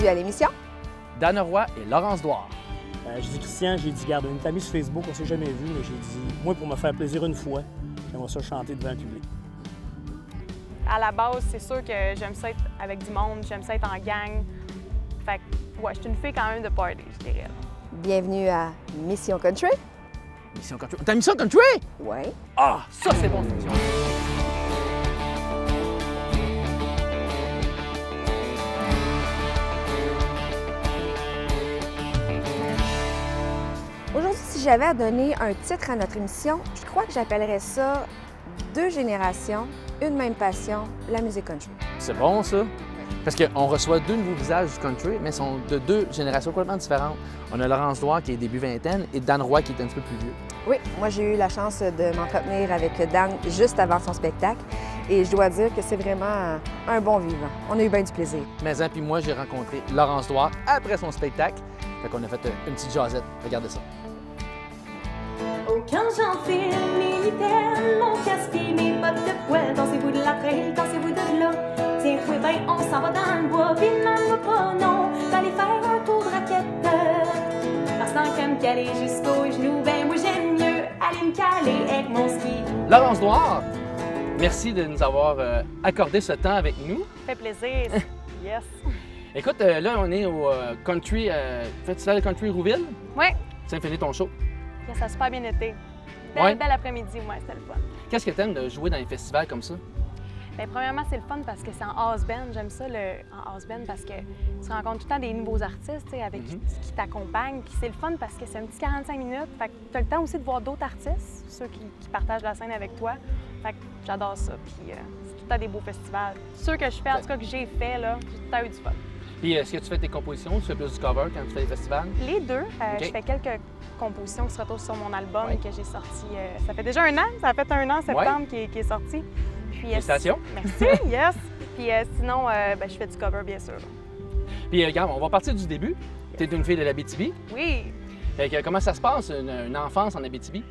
Bienvenue à l'émission. Dan Roy et Laurence Douard. Je dis Christian, j'ai dit, garde, on est amis sur Facebook, on s'est jamais vu, mais j'ai dit, moi, pour me faire plaisir une fois, j'aimerais ça chanter devant le public. À la base, c'est sûr que j'aime ça être avec du monde, j'aime ça être en gang. Fait que, ouais, je suis une fille quand même de party, je dirais. Bienvenue à Mission Country. Mission Country. T'as Mission Country? Oui. Ah, ça, c'est bon. Aujourd'hui, si j'avais à donner un titre à notre émission, je crois que j'appellerais ça « Deux générations, une même passion, la musique country ». C'est bon, ça. Parce qu'on reçoit deux nouveaux visages du country, mais ils sont de deux générations complètement différentes. On a Laurence Douard, qui est début vingtaine, et Dan Roy, qui est un petit peu plus vieux. Oui, moi j'ai eu la chance de m'entretenir avec Dan juste avant son spectacle et je dois dire que c'est vraiment un bon vivant. On a eu bien du plaisir. Mais puis moi, j'ai rencontré Laurence Douard après son spectacle. Fait qu'on a fait une petite jasette. Regardez ça. Oh, quand j'enfile mes mitaines, mon casque et mes bottes de poêle, dansez-vous de la trail, dansez-vous de là. Tiens, oui, ben, on s'en va dans le bois, puis demande-moi pas non, d'aller faire un tour de raquette. Parce tant qu'à me caler jusqu'aux genoux, ben, moi j'aime mieux aller me caler avec mon ski. Laurence Douard, merci de nous avoir accordé ce temps avec nous. Ça fait plaisir. Yes. Écoute, là, on est au Country, Festival Country Rouville. Oui, Tu as fini ton show. yes, ça a super bien été. Ouais. Bel après-midi, ouais, c'était le fun. Qu'est-ce que tu aimes de jouer dans les festivals comme ça? Bien, premièrement, c'est le fun parce que c'est en house band. J'aime ça en house band parce que tu rencontres tout le temps des nouveaux artistes tu sais, avec qui t'accompagnent. Puis c'est le fun parce que c'est un petit 45 minutes. Fait que tu as le temps aussi de voir d'autres artistes, ceux qui partagent la scène avec toi. Fait que j'adore ça. Puis c'est tout le temps des beaux festivals. Ceux que je fais, en tout cas que j'ai fait, là, j'ai tout le temps eu du fun. Puis est-ce que tu fais tes compositions? Tu fais plus du cover quand tu fais les festivals? Les deux. OK. Je fais quelques compositions qui se retrouvent sur mon album Ouais. que j'ai sorti. Ça fait déjà un an. Ça a fait un an en septembre qui est sorti. Puis, Félicitations. Merci, yes. Puis sinon, ben, je fais du cover, bien sûr. Puis regarde, on va partir du début. Tu es une fille de l'Abitibi. Oui. Fait que comment ça se passe, une enfance en Abitibi?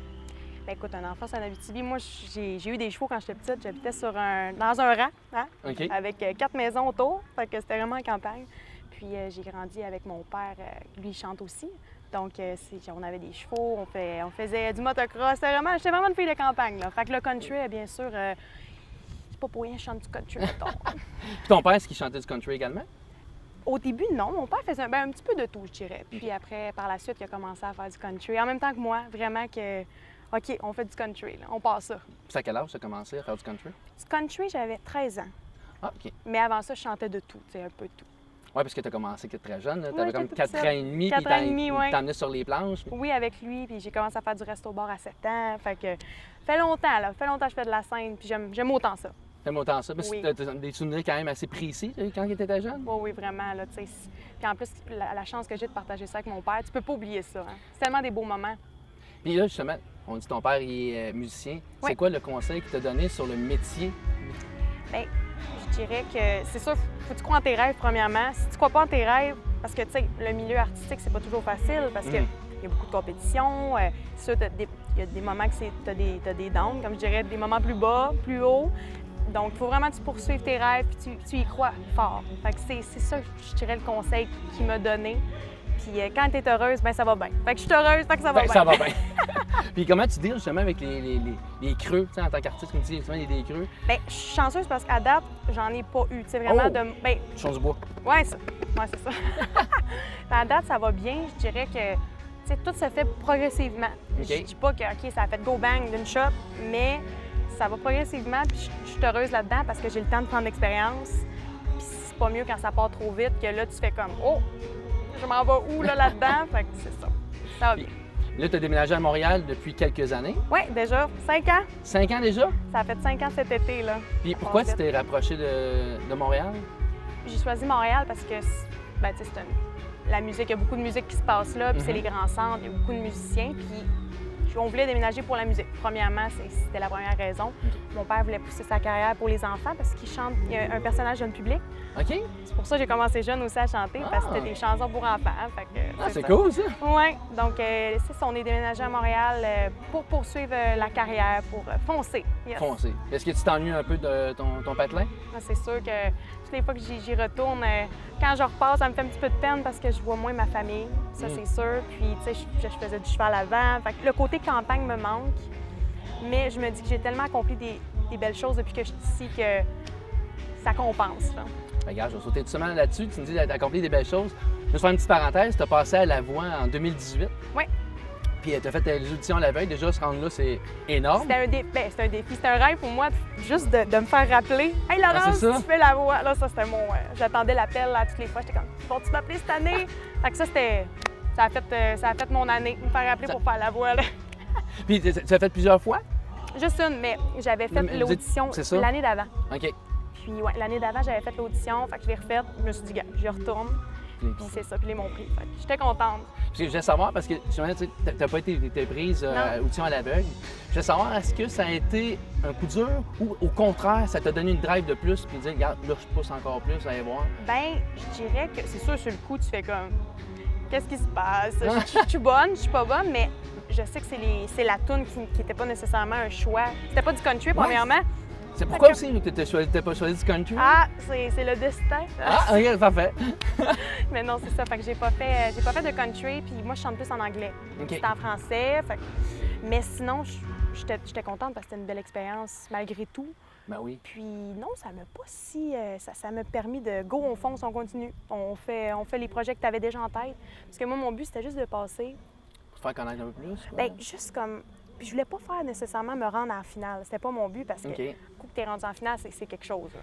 Ben, écoute, un enfant en Abitibi, moi, j'ai eu des chevaux quand j'étais petite. J'habitais dans un rang, hein, OK. avec 4 maisons autour. Fait que c'était vraiment en campagne. Puis j'ai grandi avec mon père. Lui, il chante aussi. Donc, on avait des chevaux, on faisait du motocross. J'étais vraiment une fille de campagne, là. Fait que le country, bien sûr, c'est pas pour rien que je chante du country, mettons. Puis ton père, est-ce qu'il chantait du country également? Au début, non. Mon père faisait un petit peu de tout, je dirais. Puis après, par la suite, il a commencé à faire du country. En même temps que moi, vraiment que, OK, on fait du country, là. On passe ça. Puis à quel âge tu as commencé à faire du country? Du country, j'avais 13 ans. Ah, OK. Mais avant ça, je chantais de tout, tu sais, un peu de tout. Oui, parce que tu as commencé que très jeune. Tu avais Ouais, comme j'étais 4 toute ans et demi, puis 4 ans et demi, ouais. t'emmenais sur les planches. Oui, avec lui, puis j'ai commencé à faire du resto-bar à 7 ans. Fait que, fait longtemps, là. Fait longtemps que je fais de la scène, puis j'aime autant ça. T'aimes autant ça. Parce que Oui. tu as des souvenirs quand même assez précis quand tu étais jeune. Oui, oui, vraiment, là, tu sais. Puis en plus, la chance que j'ai de partager ça avec mon père, tu peux pas oublier ça, hein. C'est tellement des beaux moments. Puis là, justement, on dit ton père il est musicien. Oui. C'est quoi le conseil qu'il t'a donné sur le métier? Bien, je dirais que c'est sûr, faut que tu crois en tes rêves, premièrement. Si tu crois pas en tes rêves, parce que, tu sais, le milieu artistique, c'est pas toujours facile, parce que il y a beaucoup de compétition. C'est sûr, il y a des moments que tu as des downs, comme je dirais, des moments plus bas, plus hauts. Donc, il faut vraiment que tu poursuives tes rêves puis tu y crois fort. Fait que c'est ça, je dirais, le conseil qu'il m'a donné. Puis quand tu es heureuse, bien, ça va bien. Fait que je suis heureuse, fait que ça va Ben, bien. ça va bien. Puis comment tu deals justement avec les creux, tu sais, en tant qu'artiste, comme tu dis, souvent il y a des creux. Bien, je suis chanceuse parce qu'à date, j'en ai pas eu. Tu sais, vraiment Oh! de. Bien, Tu changes du bois. ouais, c'est ça. À date, ça va bien. Je dirais que, tu sais, tout se fait progressivement. OK. Je dis pas que, OK, ça a fait go bang d'une shot, mais ça va progressivement. Puis je suis heureuse là-dedans parce que j'ai le temps de prendre l'expérience. Puis c'est pas mieux quand ça part trop vite que là, tu fais comme, oh, je m'en vais où là-dedans? Fait que c'est ça. Ça va bien. Là, tu as déménagé à Montréal depuis quelques années. Oui, déjà, 5 ans. 5 ans déjà? Ça a fait 5 ans cet été, là. Puis Ça pourquoi part tu vite. t'es rapproché de Montréal? J'ai choisi Montréal parce que, ben, tu sais, la musique, il y a beaucoup de musique qui se passe là, puis c'est les grands centres, il y a beaucoup de musiciens, puis On voulait déménager pour la musique. Premièrement, c'était la première raison. Mon père voulait pousser sa carrière pour les enfants parce qu'il chante, il y a un personnage jeune public. OK. C'est pour ça que j'ai commencé jeune aussi à chanter, parce que c'était des chansons pour enfants. Fait que, C'est ça. cool, ça. Oui, donc c'est ça, on est déménagé à Montréal pour poursuivre la carrière, pour foncer. Yes. Foncé. Est-ce que tu t'ennuies un peu de ton patelin? Ah, c'est sûr que toutes les fois que j'y retourne, quand je repasse, ça me fait un petit peu de peine parce que je vois moins ma famille, ça c'est sûr. Puis, tu sais, je faisais du cheval avant. Fait que le côté campagne me manque, mais je me dis que j'ai tellement accompli des belles choses depuis que je suis ici que ça compense. Là. Regarde, je vais sauter tout semaine là-dessus. Tu me dis d'être accompli des belles choses. Je vais faire une petite parenthèse. Tu as passé à la voix en 2018. Oui. Puis tu as fait les auditions la veille. Déjà, se rendre là, c'est énorme. C'était un défi. C'était un rêve pour moi, juste de me faire rappeler. Hey Laurence, c'est ça. tu fais la voix. Là, ça, c'était mon. J'attendais l'appel là, toutes les fois. J'étais comme, vas-tu m'appeler cette année? Fait que ça, c'était. Ça a fait mon année, me faire rappeler pour faire la voix. Là. Puis tu as fait plusieurs fois? Juste une, mais j'avais fait Mais l'audition c'est ça? l'année d'avant. OK. Puis ouais, l'année d'avant, j'avais fait l'audition, fait que je l'ai refaite. Je me suis dit, gars, j'y retourne. Puis c'est ça, puis ils m'ont pris. Fait que j'étais contente. Puis je voulais savoir, parce que tu n'as pas été prise audition à l'aveugle. Je voulais savoir, est-ce que ça a été un coup dur ou au contraire, ça t'a donné une drive de plus puis dire, regarde, là, je pousse encore plus, allez voir. Ben, je dirais que c'est sûr, sur le coup, tu fais comme, qu'est-ce qui se passe? Je suis bonne, je suis pas bonne, mais je sais que c'est la toune qui n'était pas nécessairement un choix. C'était pas du country, premièrement. C'est pourquoi aussi que tu n'as pas choisi du country? Ah, c'est le destin. Ah, OK, parfait. Mais non, c'est ça. Fait que j'ai pas fait de country, puis moi, je chante plus en anglais. OK. C'était en français. Fait que... Mais sinon, j'étais contente parce que c'était une belle expérience malgré tout. Ben oui. Puis non, ça m'a pas si... ça m'a permis de go, on fonce, on continue. On fait les projets que tu avais déjà en tête. Parce que moi, mon but, c'était juste de passer. Pour te faire connaître un peu plus? Quoi? Bien, juste comme... Puis je voulais pas faire nécessairement me rendre en finale. C'était pas mon but parce que OK. coup que t'es rendu en finale, c'est quelque chose. Là.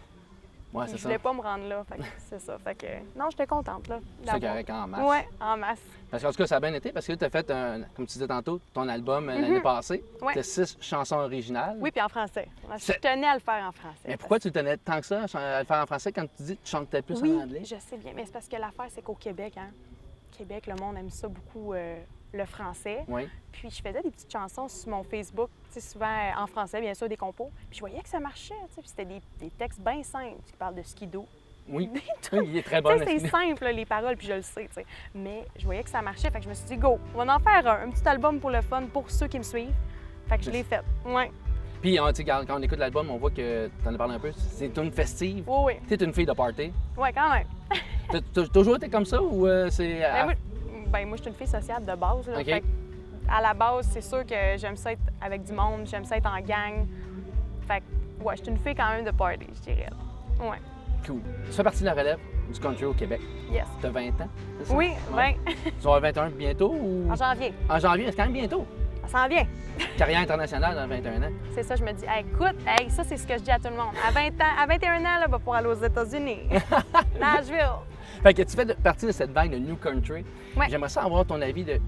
Ouais, Puis c'est je ça. voulais pas me rendre là. Fait que c'est ça. Fait que non, j'étais contente là. C'est correct en masse. Ouais, en masse. Parce qu'en tout cas, ça a bien été parce que tu as fait, comme tu disais tantôt, ton album l'année passée. Ouais. Tu as 6 chansons originales. Oui, puis en français. Je C'est- tenais à le faire en français. Mais pourquoi tu tenais tant que ça à le faire en français quand tu dis que tu chantais plus Oui, en anglais? je sais bien, mais c'est parce que l'affaire, c'est qu'au Québec, Québec, le monde aime ça beaucoup, le français. Oui. Puis je faisais des petites chansons sur mon Facebook, tu sais, souvent en français, bien sûr, des compos. Puis je voyais que ça marchait, tu sais, puis c'était des textes bien simples qui parlent de skido. Oui. Tout. Il est très Tu bon. sais, c'est simple, là, les paroles, puis je le sais, tu sais. Mais je voyais que ça marchait, fait que je me suis dit, go, on va en faire un petit album pour le fun, pour ceux qui me suivent. Fait que je l'ai fait, ouais. Puis tu sais, quand on écoute l'album, on voit que tu en as parlé un peu. C'est une festive. Oui, oui. Tu es une fille de party. Ouais, quand même. T'as toujours été comme ça ou c'est. Moi, je suis une fille sociable de base. Là. OK. Fait que, à la base, c'est sûr que j'aime ça être avec du monde, j'aime ça être en gang. Fait que, ouais, je suis une fille quand même de party, je dirais. Ouais. Cool. Tu fais partie de la relève du country au Québec. Yes. Tu as 20 ans, c'est ça? Oui, Ouais. bien. Tu vas avoir 21 bientôt ou. En janvier. En janvier, c'est quand même bientôt. Ça s'en vient. Carrière internationale dans 21 ans. C'est ça, je me dis, hey, écoute, hey, ça, c'est ce que je dis à tout le monde. À 20 ans, à 21 ans, là, va pour aller aux États-Unis. Nashville. Fait que tu fais partie de cette vague de New Country. Ouais. J'aimerais ça avoir ton avis de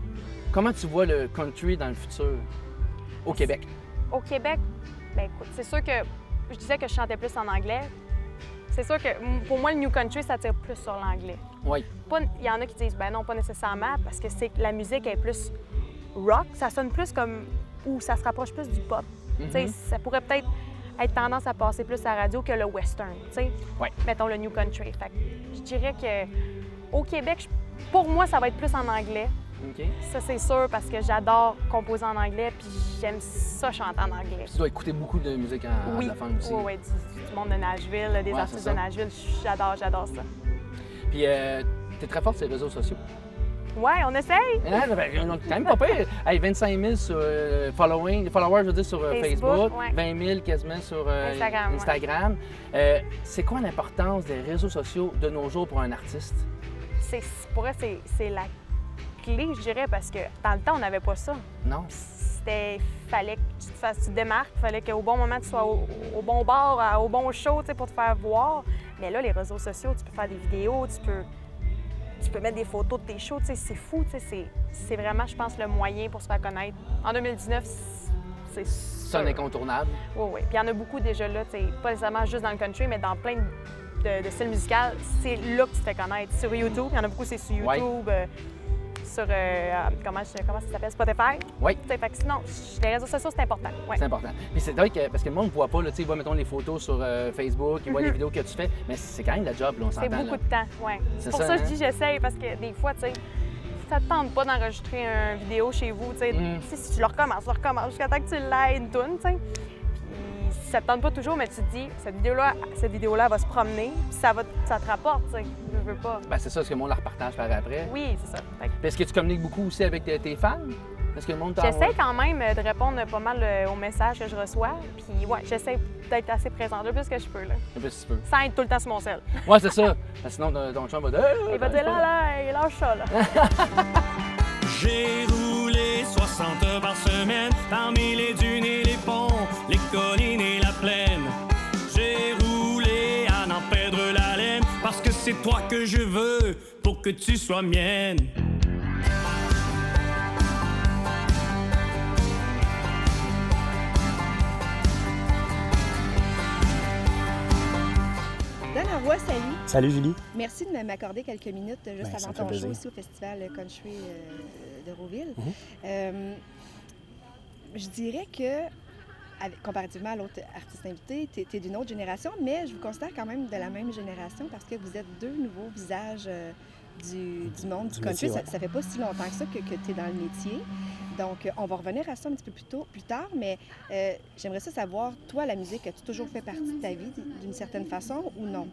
comment tu vois le country dans le futur au Québec. Au Québec, ben écoute, c'est sûr que je disais que je chantais plus en anglais. C'est sûr que pour moi, le New Country, ça tire plus sur l'anglais. Oui. Il y en a qui disent, ben non, pas nécessairement, parce que la musique est plus rock. Ça sonne plus comme, ou ça se rapproche plus du pop. Tu sais, ça pourrait peut-être être tendance à passer plus à la radio que le western, tu sais. Ouais. Mettons le New Country. Fait que je dirais que au Québec, pour moi, ça va être plus en anglais. OK. Ça, c'est sûr, parce que j'adore composer en anglais, puis j'aime ça chanter en anglais. Tu dois écouter beaucoup de musique anglophone aussi. Oui, du monde de Nashville, des Ouais, artistes c'est de ça. Nashville. J'adore ça. Puis tu es très forte sur les réseaux sociaux. Ouais, on essaye. Hein, ben, on est quand même pas pire. Hey, 25 000 sur followers, je veux dire, sur Facebook, ouais. 20 000 quasiment sur Instagram, ouais. Instagram. C'est quoi l'importance des réseaux sociaux de nos jours pour un artiste? Pour eux, c'est la clé, je dirais, parce que dans le temps, on n'avait pas ça. Non? Fallait que tu te démarques, fallait qu'au bon moment, tu sois au bon bar, au bon show, tu sais, pour te faire voir. Mais là, les réseaux sociaux, tu peux faire des vidéos, tu peux mettre des photos de tes shows, tu sais, c'est fou, tu sais, c'est vraiment, je pense, le moyen pour se faire connaître. En 2019, c'est C'est un incontournable. Oui, oui. Puis il y en a beaucoup déjà là, tu sais, pas nécessairement juste dans le country, mais dans plein de styles musicaux, c'est là que tu te fais connaître. Sur YouTube, il y en a beaucoup, c'est sur YouTube. sur, comment ça s'appelle, Spotify. Oui. Fait que sinon, les réseaux sociaux, c'est important. Ouais. C'est important. Puis c'est vrai que, parce que le monde ne voit pas, là, il voit, mettons, les photos sur Facebook, il voit les vidéos que tu fais, mais c'est quand même la job, là, on s'entend. C'est beaucoup là. de temps, oui. C'est pour ça que je dis j'essaye, parce que des fois, tu sais, ça te tente pas d'enregistrer une vidéo chez vous, tu sais. Si tu le recommences jusqu'à temps que tu l'aies une toune, tu sais. Puis si ça te tente pas toujours, mais tu te dis, cette vidéo-là va se promener, puis ça te rapporte, tu sais. Je veux pas. Ben, c'est ça, parce que le monde la repartage par après. Oui, c'est ça. Fait que Puis est-ce que tu communiques beaucoup aussi avec tes fans? Est-ce que le monde j'essaie quand même de répondre pas mal aux messages que je reçois. Puis ouais, j'essaie d'être assez présente le plus que je peux, là. Un peu si tu peux. Sans être tout le temps sur mon sel. Ouais, c'est ça. Parce que sinon, ton chum va dire... Il va dire là, lâche ça, là. J'ai roulé 60 heures par semaine parmi les dunes et les ponts, les collines et la plaine. J'ai roulé à n'en perdre la laine parce que c'est toi que je veux pour que tu sois mienne. Dana Roy, salut. Salut Julie. Merci de m'accorder quelques minutes juste Ça avant me fait ton plaisir. show ici au Festival Country de Rouville. Je dirais que, comparativement à l'autre artiste invité, tu es d'une autre génération, mais je vous considère quand même de la même génération parce que vous êtes deux nouveaux visages du monde du country. métier, ouais. Ça fait pas si longtemps que ça que tu es dans le métier. Donc, on va revenir à ça un petit peu plus tard, mais j'aimerais ça savoir, toi, la musique, as-tu toujours fait partie de ta vie d'une certaine façon ou non?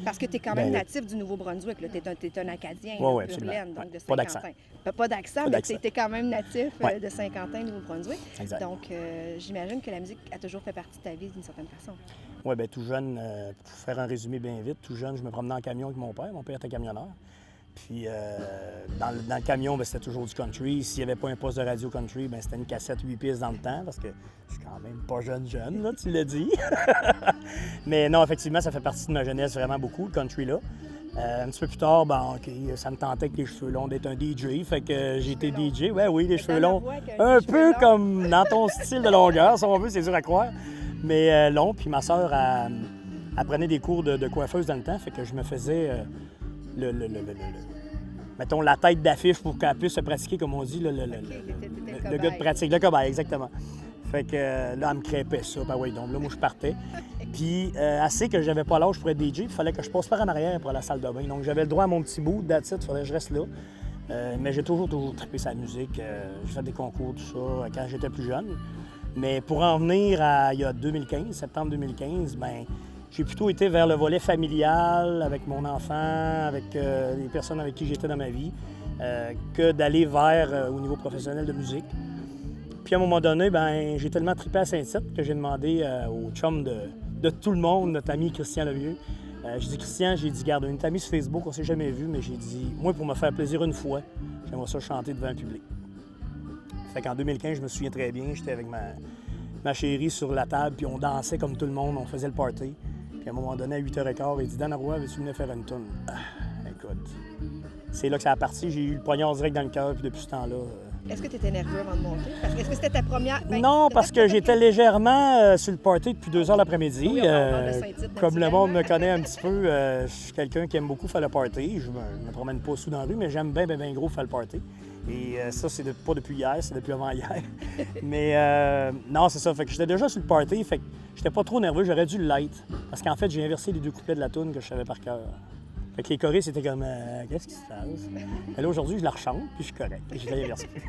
Parce que tu es quand même natif du Nouveau-Brunswick, tu es un Acadien, Oui, pur absolument. laine, donc Ouais. de Pas d'accent. Saint-Quentin. Pas d'accent, mais tu es quand même natif de Saint-Quentin, Nouveau-Brunswick. Exact. Donc, j'imagine que la musique a toujours fait partie de ta vie d'une certaine façon. Oui, bien, tout jeune, pour faire un résumé bien vite, tout jeune, je me promenais en camion avec mon père. Mon père était camionneur. Puis dans le camion, bien, c'était toujours du country. S'il n'y avait pas un poste de radio country, bien, c'était une cassette 8 pistes dans le temps, parce que je suis quand même pas jeune, là, tu l'as dit. Mais non, effectivement, ça fait partie de ma jeunesse vraiment beaucoup, le country-là. Un petit peu plus tard, ben, OK, ça me tentait avec les cheveux longs d'être un DJ, fait que j'ai été DJ. Ouais, oui, les cheveux longs. Un peu comme dans ton style de longueur, si on veut, c'est dur à croire. Mais long, puis ma sœur, elle prenait des cours de coiffeuse dans le temps, fait que je me faisais mettons, la tête d'affiche pour qu'elle puisse se pratiquer, comme on dit, le gars de pratique, le cobaye, exactement. Fait que là, elle me crêpait ça, ben oui, donc là, moi, je partais. Puis, assez que j'avais pas l'âge pour être DJ, il fallait que je passe par en arrière pour la salle de bain. Donc, j'avais le droit à mon petit bout, that's it, il fallait que je reste là. Mais j'ai toujours trippé sa musique. J'ai fait des concours, tout ça, quand j'étais plus jeune. Mais pour en venir à il y a 2015, septembre 2015, ben j'ai plutôt été vers le volet familial, avec mon enfant, avec les personnes avec qui j'étais dans ma vie, que d'aller vers au niveau professionnel de musique. Puis à un moment donné, ben j'ai tellement trippé à Saint-Tite que j'ai demandé au chum de tout le monde, notre ami Christian Lemieux. J'ai dit, Christian, garde, on est amis sur Facebook, on s'est jamais vu, mais j'ai dit, moi, pour me faire plaisir une fois, j'aimerais ça chanter devant un public. Fait qu'en 2015, je me souviens très bien, j'étais avec ma chérie sur la table, puis on dansait comme tout le monde, on faisait le party. Puis à un moment donné, à 8h15, il dit, Dana Roy, veux-tu venir faire une toune? Écoute, c'est là que ça a parti, j'ai eu le poignard direct dans le cœur, puis depuis ce temps-là... Est-ce que tu étais nerveux avant de monter? Est-ce que c'était ta première... Non, parce que j'étais légèrement sur le party depuis 2 heures l'après-midi. Oui, on parle de Saint-Tite, Comme le naturellement. monde me connaît un petit peu, je suis quelqu'un qui aime beaucoup faire le party. Je me promène pas sous dans la rue, mais j'aime bien gros faire le party. Et ça, c'est pas depuis hier, c'est depuis avant hier. Mais non, c'est ça. Fait que j'étais déjà sur le party, fait que j'étais pas trop nerveux. J'aurais dû l'être. Parce qu'en fait, j'ai inversé les 2 couplets de la toune que je savais par cœur. Fait que les choristes, c'était comme qu'est-ce qui se passe? Mais là, aujourd'hui, je la rechante, puis je suis correct. Puis je l'inverse plus.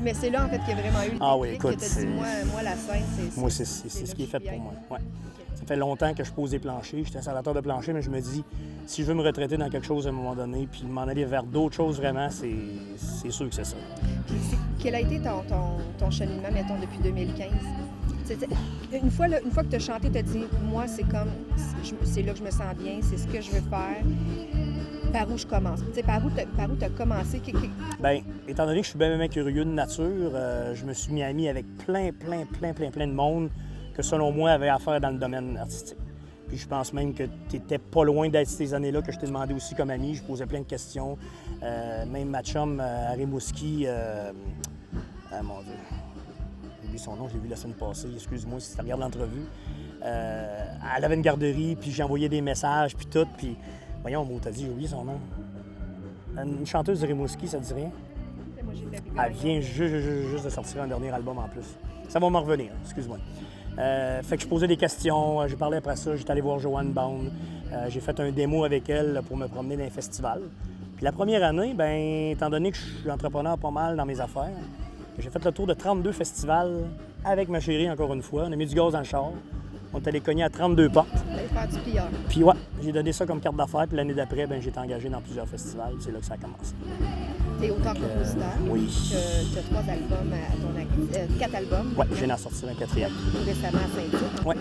mais c'est là, en fait, qu'il y a vraiment eu le Ah oui, déclic écoute, que tu as dit, moi, la scène, c'est... Moi, c'est ce qui est fait pour moi. Ouais. Ça fait longtemps que je pose des planchers. J'étais installateur de plancher, mais je me dis, si je veux me retraiter dans quelque chose à un moment donné, puis m'en aller vers d'autres choses vraiment, c'est sûr que c'est ça. Puis, quel a été ton cheminement, mettons, depuis 2015? Une fois que tu as chanté, tu as dit, moi, c'est là que je me sens bien, c'est ce que je veux faire. Par où je commence? Tu sais, par où tu as commencé? Bien, étant donné que je suis bien curieux de nature, je me suis mis ami avec plein de monde que, selon moi, avait affaire dans le domaine artistique. Puis je pense même que tu n'étais pas loin d'être ces années-là que je t'ai demandé aussi comme ami. Je posais plein de questions. Même ma chum à Rimouski, mon Dieu, j'ai oublié son nom, je l'ai vu la semaine passée, excuse-moi si tu regardes l'entrevue. Elle avait une garderie, puis j'envoyais des messages, puis tout, puis voyons, t'as dit, j'ai oublié son nom. Une chanteuse de Rimouski, ça te dit rien? j'ai fait Elle vient juste de sortir un dernier album en plus. Ça va m'en revenir, excuse-moi. Fait que je posais des questions, j'ai parlé après ça, j'étais allé voir Joanne Baum. J'ai fait un démo avec elle pour me promener dans les festivals. Puis la première année, bien, étant donné que je suis entrepreneur pas mal dans mes affaires, j'ai fait le tour de 32 festivals avec ma chérie, encore une fois. On a mis du gaz dans le char. On est allé cogner à 32 portes. Allez faire du plieur. Puis ouais, j'ai donné ça comme carte d'affaires. Puis l'année d'après, ben, j'ai été engagé dans plusieurs festivals. C'est là que ça a commencé. T'es auteur-compositeur. Oui. Tu as 3 albums à ton actif. 4 albums. Oui, je viens d'en sortir un 4e. Tout récemment à Saint-Tite. Oui.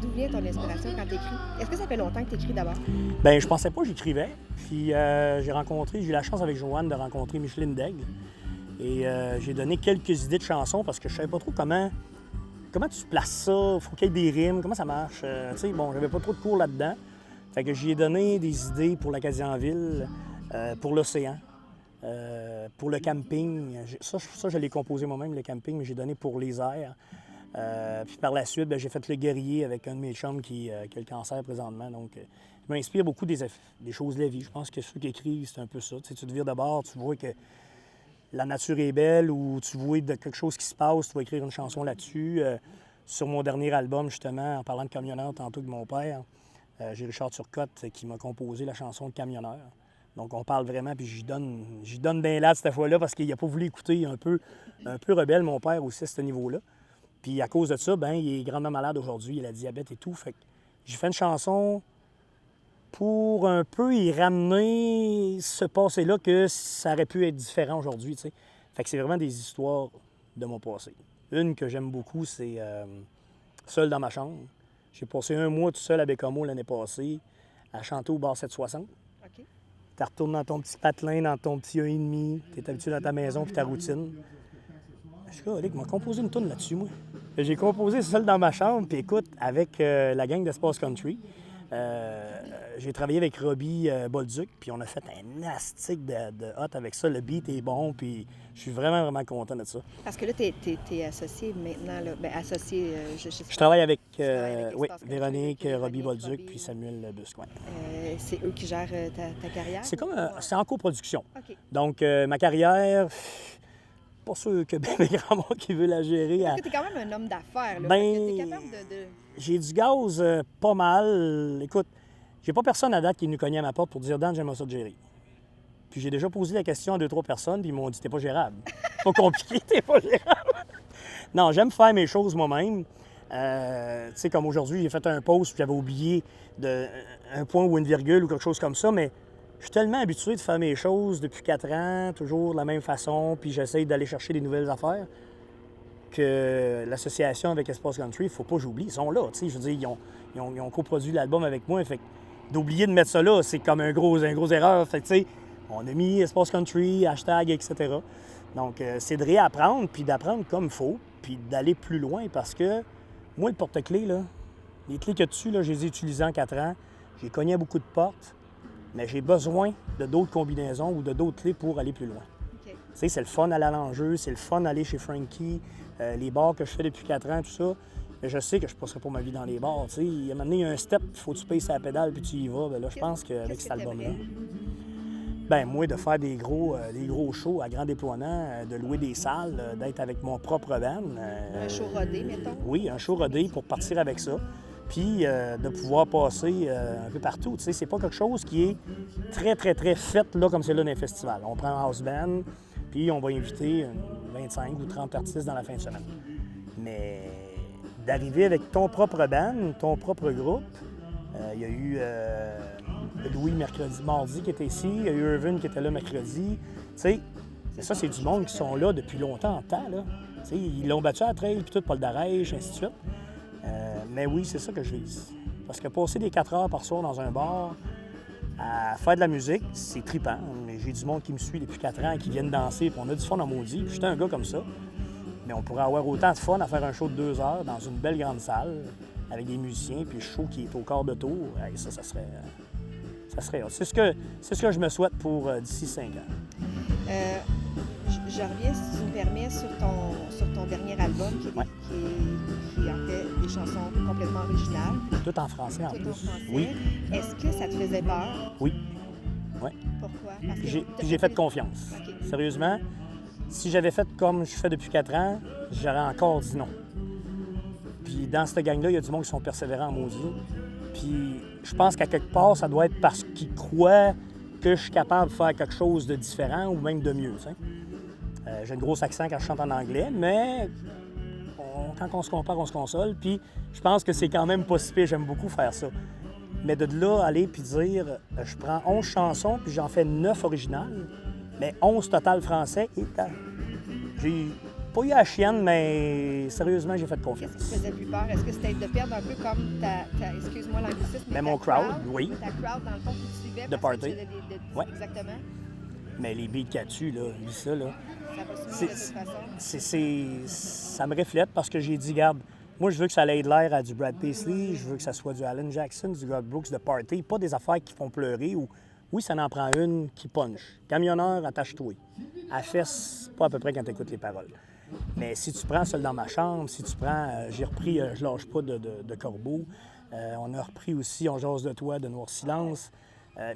D'où vient ton inspiration quand tu écris? Est-ce que ça fait longtemps que tu écris d'abord? Bien, je pensais pas que j'écrivais. Puis j'ai eu la chance avec Joanne de rencontrer Micheline Daigle. Et j'ai donné quelques idées de chansons parce que je savais pas trop comment tu places ça, faut qu'il y ait des rimes, comment ça marche. Tu sais, bon, j'avais pas trop de cours là-dedans. Fait que j'y ai donné des idées pour l'Acadie en ville, pour l'océan, pour le camping. Ça, je l'ai composé moi-même, le camping, mais j'ai donné pour les airs. Puis par la suite, bien, j'ai fait le guerrier avec un de mes chums qui a le cancer présentement. Donc, je m'inspire beaucoup des choses de la vie. Je pense que ceux qui écrivent, c'est un peu ça. Tu sais, tu te vires de bord, tu vois que la nature est belle ou tu vois de quelque chose qui se passe, tu vas écrire une chanson là-dessus. Sur mon dernier album, justement, en parlant de camionneur tantôt de mon père, j'ai Richard Turcotte qui m'a composé la chanson « Le camionneur ». Donc, on parle vraiment, puis j'y donne bien là cette fois-là parce qu'il n'a pas voulu écouter, un peu rebelle, mon père aussi, à ce niveau-là. Puis à cause de ça, ben il est grandement malade aujourd'hui, il a le diabète et tout. Fait que j'ai fait une chanson pour un peu y ramener ce passé-là que ça aurait pu être différent aujourd'hui, tu sais. Fait que c'est vraiment des histoires de mon passé. Une que j'aime beaucoup, c'est Seul dans ma chambre. J'ai passé un mois tout seul à Bécamo l'année passée à chanter au bar 760. OK. Tu retournes dans ton petit patelin, dans ton petit 1,5, tu es habitué dans ta maison puis ta routine. Je suis là, m'a composé une tourne là-dessus, moi. J'ai composé Seul dans ma chambre, puis écoute, avec la gang d'Espace Country, j'ai travaillé avec Robbie Bolduc, puis on a fait un astic de hot avec ça. Le beat est bon, puis je suis vraiment, vraiment content de ça. Parce que là, tu es associé maintenant, là. Bien, associé, je travaille avec, oui, Véronique, Robbie Bolduc, puis Samuel Busque. Ouais. C'est eux qui gèrent ta carrière? C'est comme, c'est en coproduction. OK. Donc, ma carrière, pas sûr que bien grand monde qui veut la gérer. Parce que tu es quand même un homme d'affaires, là. Ben, Tu es capable de... J'ai du gaz pas mal. Écoute, j'ai pas personne à date qui est venu cogner à ma porte pour dire « Dan, j'aimerais ça te gérer ». Puis j'ai déjà posé la question à 2-3 personnes, puis ils m'ont dit « T'es pas gérable. » Pas compliqué, t'es pas gérable. Non, j'aime faire mes choses moi-même. Tu sais, comme aujourd'hui, j'ai fait un post, puis j'avais oublié un point ou une virgule ou quelque chose comme ça, mais je suis tellement habitué de faire mes choses depuis 4 ans, toujours de la même façon, puis j'essaye d'aller chercher des nouvelles affaires, que l'association avec Espace Country, il faut pas que j'oublie, ils sont là, tu sais, je veux dire, ils ont coproduit l'album avec moi, fait que d'oublier de mettre ça là, c'est comme un gros erreur, fait que tu sais, on a mis Espace Country, hashtag, etc. Donc, c'est de réapprendre, puis d'apprendre comme il faut, puis d'aller plus loin, parce que moi, le porte-clés, là, les clés que dessus, là, je les ai utilisées en 4 ans, j'ai cogné à beaucoup de portes, mais j'ai besoin de d'autres combinaisons ou de d'autres clés pour aller plus loin. Okay. Tu sais, c'est le fun aller à l'enjeu, c'est le fun d'aller chez Frankie, les bars que je fais depuis 4 ans, tout ça. Mais je sais que je ne passerai pas ma vie dans les bars. Tu sais, il y a maintenant un step, il faut que tu payes sa pédale puis tu y vas. Bien là, je pense qu'avec cet album-là, ben moi, de faire des gros shows à grand déploiement, de louer des salles, d'être avec mon propre band. Un show rodé, mettons? Oui, un show rodé pour partir avec ça. Puis de pouvoir passer un peu partout. Tu sais, c'est pas quelque chose qui est très, très, très fait là, comme c'est là dans les festivals. On prend un house band, puis on va inviter 25 ou 30 artistes dans la fin de semaine. Mais d'arriver avec ton propre band, ton propre groupe, il y a eu Louis mardi qui était ici, il y a eu Irvin qui était là mercredi. Tu sais, ça, c'est du monde qui sont là depuis longtemps en temps. Là. Tu sais, ils l'ont battu à la trail, puis tout, Paul d'Arèche, ainsi de suite. Mais oui, c'est ça que je vise. Parce que passer des 4 heures par soir dans un bar à faire de la musique, c'est trippant. J'ai du monde qui me suit depuis 4 ans, qui viennent danser, puis on a du fun en maudit. Puis j'étais un gars comme ça. Mais on pourrait avoir autant de fun à faire un show de 2 heures dans une belle grande salle, avec des musiciens, puis le show qui est au quart de tour. Et ça serait c'est ce que je me souhaite pour d'ici 5 ans. Je reviens, si tu me permets, sur ton dernier album, qui est en fait des chansons complètement originales. Tout en français, en tout plus. En français. Oui. Est-ce que ça te faisait peur? Oui. Oui. Pourquoi? Parce que Puis j'ai fait confiance. OK. Sérieusement, si j'avais fait comme je fais depuis 4 ans, j'aurais encore dit non. Puis dans cette gang-là, il y a du monde qui sont persévérants en maudit. Puis je pense qu'à quelque part, ça doit être parce qu'ils croient que je suis capable de faire quelque chose de différent ou même de mieux. Tu sais. J'ai un gros accent quand je chante en anglais, mais quand on se compare, on se console. Puis je pense que c'est quand même pas si pire. J'aime beaucoup faire ça. Mais de là, aller puis dire, je prends 11 chansons puis j'en fais 9 originales, mais 11 total français. Et j'ai pas eu la chienne, mais sérieusement, j'ai fait confiance. Qu'est-ce qui faisait plus peur? Est-ce que c'était de perdre un peu comme excuse-moi l'anglicisme, Mais mon crowd, oui. Ta crowd, dans le fond, qui te suivait? De parce que party. tu faisais Ouais. Exactement. Mais les beats qu'il y a dessus, là, lis ça, là. Ça va se mettre de toute façon. Ça me reflète parce que j'ai dit, regarde, moi, je veux que ça ait de l'air à du Brad Paisley, je veux que ça soit du Alan Jackson, du God Brooks, de Party, pas des affaires qui font pleurer ou, oui, ça en prend une qui punch. Camionneur, attache-toi. À fesse, pas à peu près quand tu écoutes les paroles. Mais si tu prends Seul dans ma chambre, si tu prends, j'ai repris Je lâche pas de Corbeau, on a repris aussi On jase de toi de Noir Silence,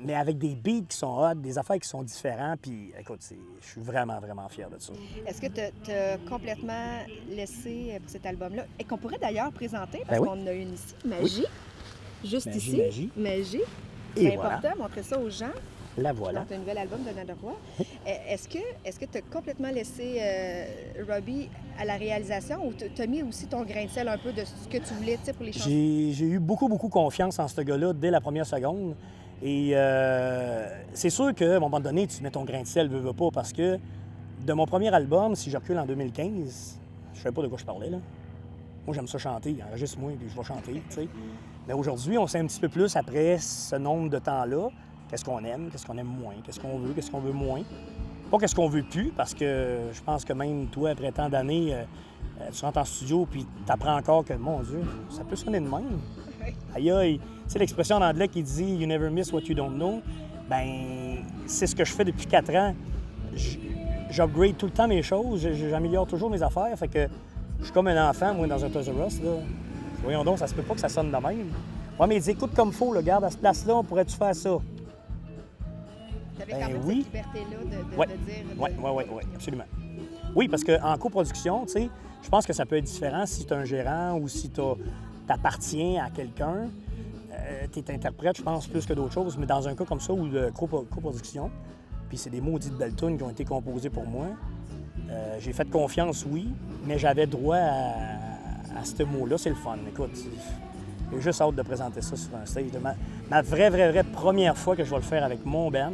mais avec des beats qui sont hot, des affaires qui sont différentes, puis écoute, je suis vraiment, vraiment fier de ça. Est-ce que tu as complètement laissé pour cet album-là, et qu'on pourrait d'ailleurs présenter, parce Ben oui. qu'on en a une ici, Magie, juste Magie, ici, Magie. Et C'est voilà. important, montrer ça aux gens. La voilà. Donc, un nouvel album de Nada Roy. Est-ce que tu as complètement laissé Robbie à la réalisation ou tu as mis aussi ton grain de sel un peu de ce que tu voulais, tu sais, pour les chansons? J'ai eu beaucoup confiance en ce gars-là dès la première seconde. Et c'est sûr qu'à un moment donné, tu mets ton grain de sel, veux pas, parce que de mon premier album, si je recule en 2015, je savais pas de quoi je parlais, là. Moi, j'aime ça chanter, enregistre-moi, puis je vais chanter, tu sais. Mais aujourd'hui, on sait un petit peu plus, après ce nombre de temps-là, qu'est-ce qu'on aime moins, qu'est-ce qu'on veut moins. Pas qu'est-ce qu'on veut plus, parce que je pense que même toi, après tant d'années, tu rentres en studio puis tu apprends encore que, mon Dieu, ça peut sonner de même. Oui. Aïe aïe, tu sais l'expression en anglais qui dit « You never miss what you don't know », ben c'est ce que je fais depuis 4 ans. J'upgrade tout le temps mes choses, j'améliore toujours mes affaires, fait que je suis comme un enfant, moi, dans un Toys R Us, là. Voyons donc, ça se peut pas que ça sonne de même. Ouais, mais il dit « Écoute comme faut, là, regarde, à cette place-là, on pourrait-tu faire ça? » Tu avais Ben quand même oui. cette liberté-là Ouais. de dire... Oui, absolument. Oui, parce qu'en coproduction, tu sais, je pense que ça peut être différent si tu es un gérant ou si tu appartiens à quelqu'un. Tu es interprète, je pense, plus que d'autres choses, mais dans un cas comme ça, ou de coproduction, puis c'est des maudites belles tunes qui ont été composées pour moi, j'ai fait confiance, oui, mais j'avais droit à ce mot-là. C'est le fun. Écoute, j'ai juste hâte de présenter ça sur un stage. Ma vraie première fois que je vais le faire avec mon band,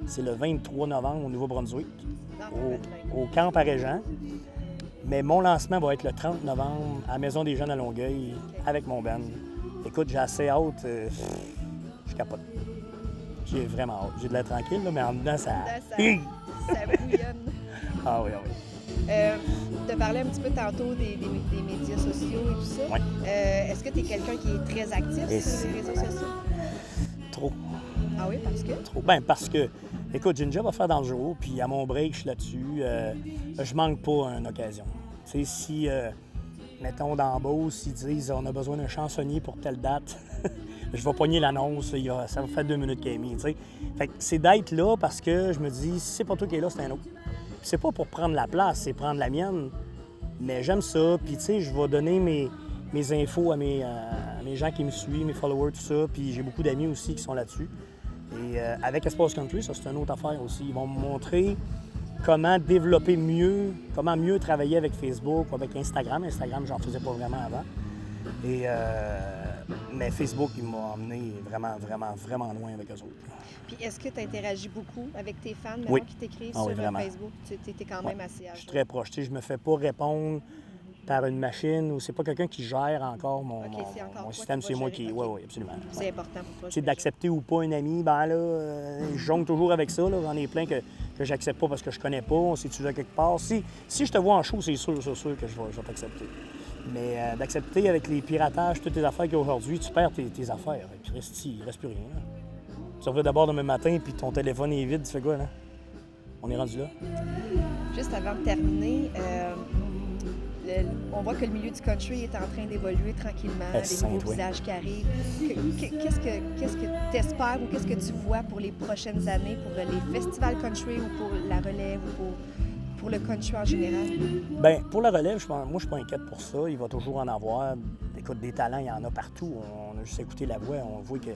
c'est le 23 novembre au Nouveau-Brunswick, au Camp à Régent. Mais mon lancement va être le 30 novembre à Maison des Jeunes à Longueuil avec mon band. Écoute, j'ai assez hâte. Je capote. J'ai vraiment hâte. J'ai de l'air tranquille, là, mais en dedans, ça... Ça bouillonne. Ah oui, ah oui. Tu as parlé un petit peu tantôt des médias sociaux et tout ça. Oui. Est-ce que tu es quelqu'un qui est très actif Et sur les réseaux sociaux? Trop. Ah oui, parce que? Trop. Ben parce que, écoute, j'ai une job à faire dans le jour, puis à mon break, je suis là-dessus. Je manque pas une occasion. Tu sais, si, mettons, dans Beauce, ils disent on a besoin d'un chansonnier pour telle date, je vais pogner l'annonce, ça va faire 2 minutes qu'il est mis, tu sais. Fait que c'est d'être là parce que je me dis, si c'est pas toi qui es là, c'est un autre. Puis c'est pas pour prendre la place, c'est prendre la mienne. Mais j'aime ça, puis tu sais, je vais donner mes infos à mes gens qui me suivent, mes followers, tout ça. Puis j'ai beaucoup d'amis aussi qui sont là-dessus. Et avec Espace Country, ça, c'est une autre affaire aussi. Ils vont me montrer comment développer mieux, comment mieux travailler avec Facebook ou avec Instagram. Instagram, j'en faisais pas vraiment avant. Et, mais Facebook, il m'a emmené vraiment loin avec eux autres. Puis est-ce que tu interagis beaucoup avec tes fans maintenant Oui. qui t'écrivent Ah sur oui, vraiment. Facebook? Tu es quand même assez à Je suis jour. très proche. Tu sais, je me fais pas répondre par une machine ou c'est pas quelqu'un qui gère encore mon c'est encore toi système, qui c'est vas moi gérer. qui... OK. Oui, absolument. C'est Ouais. important pour toi. Tu sais, d'accepter ou pas un ami, ben là, je jongle toujours avec ça. Là. J'en ai plein que j'accepte pas parce que je connais pas. Si tu vas quelque part, si je te vois en show, c'est sûr que je vais t'accepter. Mais d'accepter avec les piratages, toutes les affaires qu'il y a aujourd'hui, tu perds tes affaires. Et puis il reste plus rien. Là. Tu reviens d'abord demain matin, puis ton téléphone est vide, tu fais quoi, là? On est rendu là. Juste avant de terminer, on voit que le milieu du country est en train d'évoluer tranquillement, des nouveaux visages qui arrivent. Qu'est-ce que tu espères ou qu'est-ce que tu vois pour les prochaines années, pour les festivals country ou pour la relève ou pour le country en général? Bien, pour la relève, moi, je suis pas inquiète pour ça. Il va toujours en avoir. Écoute, des talents, il y en a partout. On a juste écouté la voix, on voit que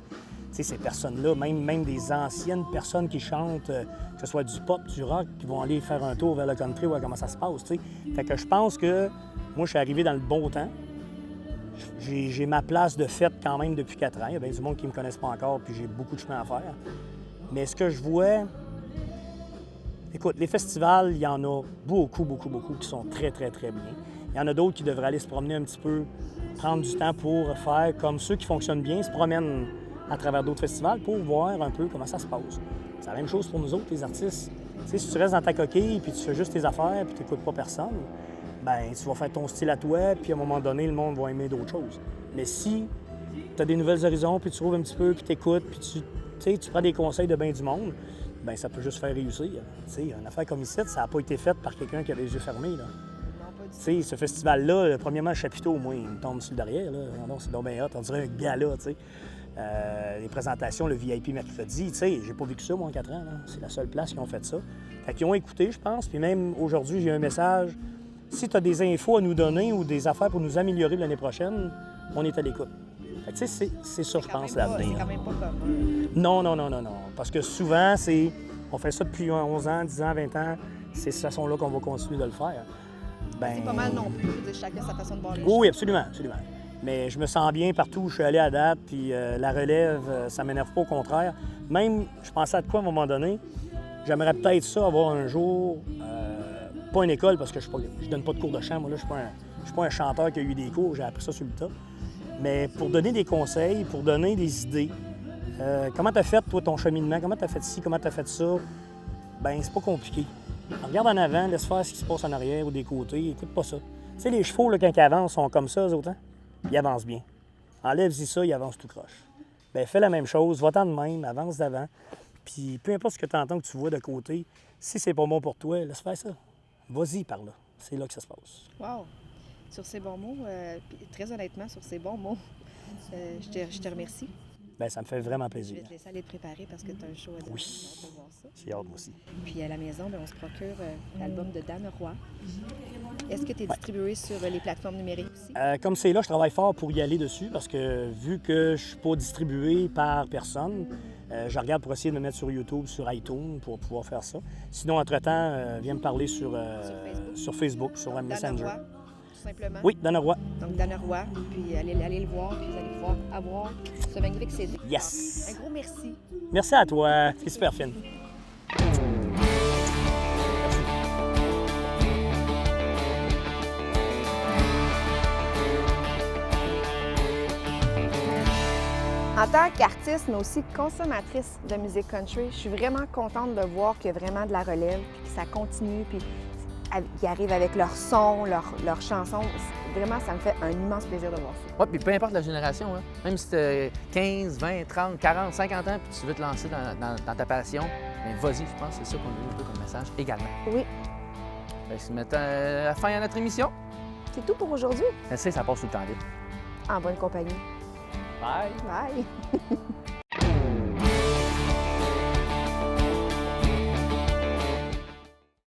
ces personnes-là, même des anciennes personnes qui chantent, que ce soit du pop, du rock, qui vont aller faire un tour vers le country, voir comment ça se passe. T'sais. Fait que je pense que moi, je suis arrivé dans le bon temps. J'ai ma place de fête quand même depuis 4 ans. Il y a bien du monde qui ne me connaissent pas encore, puis j'ai beaucoup de chemin à faire. Mais ce que je vois... Écoute, les festivals, il y en a beaucoup qui sont très, très, très bien. Il y en a d'autres qui devraient aller se promener un petit peu, prendre du temps pour faire comme ceux qui fonctionnent bien, se promènent à travers d'autres festivals pour voir un peu comment ça se passe. C'est la même chose pour nous autres, les artistes. Tu sais, si tu restes dans ta coquille puis tu fais juste tes affaires puis tu n'écoutes pas personne, bien, tu vas faire ton style à toi puis à un moment donné, le monde va aimer d'autres choses. Mais si tu as des nouvelles horizons puis tu trouves un petit peu puis tu écoutes puis tu prends des conseils de bien du monde, bien, ça peut juste faire réussir. Tu sais, une affaire comme ici, ça n'a pas été faite par quelqu'un qui avait les yeux fermés, là. Tu sais, ce festival-là, premièrement, le chapiteau, moi, il me tombe sur le derrière, là. Non, c'est donc bien hot, on dirait un gala, tu sais. Les présentations, le VIP mercredi, tu sais, j'ai pas vécu ça, moi, en 4 ans, là. C'est la seule place qui ont fait ça. Fait qu'ils ont écouté, je pense, puis même aujourd'hui, j'ai un message. Si tu as des infos à nous donner ou des affaires pour nous améliorer l'année prochaine, on est à l'écoute. Fait que, tu sais, c'est ça, je pense, l'avenir. C'est quand même pas comme... Non. Parce que souvent, on fait ça depuis 11 ans, 10 ans, 20 ans. C'est de cette façon-là qu'on va continuer de le faire. Ben... C'est pas mal non plus, de chacun sa façon de voir les choses. Oui, absolument. Mais je me sens bien partout où je suis allé à date, puis la relève, ça m'énerve pas, au contraire. Même, je pensais à de quoi à un moment donné, j'aimerais peut-être ça, avoir un jour, pas une école, parce que je donne pas de cours de chant, moi là, je suis pas un chanteur qui a eu des cours, j'ai appris ça sur le tas. Mais pour donner des conseils, pour donner des idées, comment tu as fait, toi, ton cheminement, comment tu as fait ci, comment tu as fait ça, bien, c'est pas compliqué. Regarde en avant, laisse faire ce qui se passe en arrière ou des côtés, écoute pas ça. Tu sais, les chevaux, là, quand ils avancent, sont comme ça, eux autres, hein? Ils avancent bien. Enlève-y ça, ils avancent tout croche. Bien, fais la même chose, va-t'en de même, avance d'avant. Puis peu importe ce que tu entends, que tu vois de côté, si c'est pas bon pour toi, laisse faire ça. Vas-y par là. C'est là que ça se passe. Wow! Sur ces bons mots, puis très honnêtement, sur ces bons mots, je te remercie. Bien, ça me fait vraiment Je plaisir. vais te laisser aller te préparer parce que tu as un show à donner. Oui. On va voir ça. J'ai hâte, moi aussi. Puis à la maison, bien, on se procure l'album de Dan Roy. Est-ce que tu es distribué sur les plateformes numériques aussi? Comme c'est là, je travaille fort pour y aller dessus parce que vu que je ne suis pas distribué par personne, je regarde pour essayer de me mettre sur YouTube, sur iTunes pour pouvoir faire ça. Sinon, entre-temps, viens me parler sur Facebook, sur un Messenger. Dan Roy, tout simplement? Oui, Dan Roy. Donc Dan Roy, puis allez le voir, puis vous allez pouvoir avoir ce magnifique CD. Yes! Un gros merci. Merci à toi. C'est super fine. En tant qu'artiste, mais aussi consommatrice de musique country, je suis vraiment contente de voir qu'il y a vraiment de la relève, puis que ça continue, puis qu'ils arrivent avec leur son, leurs chansons. Vraiment, ça me fait un immense plaisir de voir ça. Oui, puis peu importe la génération, hein, même si tu as 15, 20, 30, 40, 50 ans, puis tu veux te lancer dans ta passion, bien vas-y, je pense que c'est ça qu'on a eu un peu comme message également. Oui. Bien, c'est mettre la fin à notre émission. C'est tout pour aujourd'hui. Ça passe tout le temps vite. En bonne compagnie. Bye! Bye!